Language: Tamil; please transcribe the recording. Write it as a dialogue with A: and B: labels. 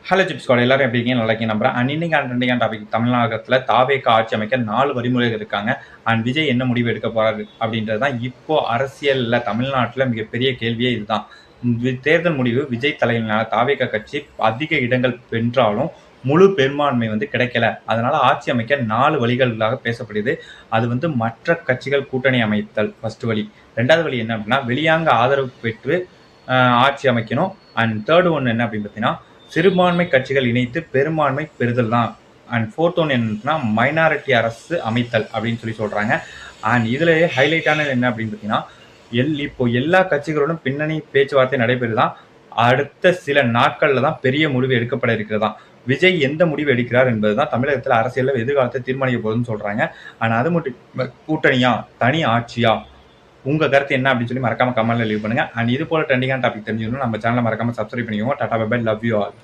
A: ஹலோ சிப்ஸ் கூட எல்லாரும் எப்படி இருக்கீங்க? நல்லா இருக்கீங்க நம்புறேன். இன்னைக்கான ட்ரெண்டிங்கான டாபிக் தமிழகத்துல தாவேகா ஆட்சி அமைக்க 4 வழிமுறைகள் இருக்காங்க. விஜய் என்ன முடிவு எடுக்க போறாரு அப்படின்றது தான் இப்போ அரசியல்ல தமிழ்நாட்டுல மிகப்பெரிய கேள்வியே இதுதான். தேர்தல் முடிவு விஜய் தலைமையிலான தாவேகா கட்சி அதிக இடங்கள் வென்றாலும் முழு பெரும்பான்மை கிடைக்கல. அதனால ஆட்சி அமைக்க 4 வழிகளாக பேசப்படுது. அது மற்ற கட்சிகள் கூட்டணி அமைத்தல் ஃபர்ஸ்ட் வழி. 2வது வழி என்ன அப்படின்னா வெளியாங்க ஆதரவு பெற்று ஆட்சி அமைக்கணும். அண்ட் தேர்ட் ஒன் என்ன அப்படின்னு பார்த்தீங்கன்னா சிறுபான்மை கட்சிகள் இணைத்து பெரும்பான்மை பெறுதல் தான். அண்ட் ஃபோர்த் ஒன் என்னன்னா மைனாரிட்டி அரசு அமைத்தல் அப்படின்னு சொல்றாங்க. அண்ட் இதுலயே ஹைலைட்டானது என்ன அப்படின்னு பார்த்தீங்கன்னா இப்போ எல்லா கட்சிகளோடும் பின்னணி பேச்சுவார்த்தை நடைபெறுதான். அடுத்த சில நாட்கள்ல தான் பெரிய முடிவு எடுக்கப்பட இருக்கிறதா. விஜய் எந்த முடிவு எடுக்கிறார் என்பதுதான் தமிழகத்தில் அரசியலில் எதிர்காலத்தை தீர்மானிக்க போகுதுன்னு சொல்றாங்க. ஆனா அது மட்டும் கூட்டணியா தனி ஆட்சியா உங்க கருத்து என்ன அப்படின்னு மறக்காம கமெண்ட்ல லீவ் பண்ணுங்க. அண்ட் இது போல ட்ரெண்டிங்கான டாபிக் தெரிஞ்சுக்கணும் நம்ம சேனலை மறக்காம சப்ஸ்கிரைப் பண்ணிக்கோங்க. Tata bye bye, love you all.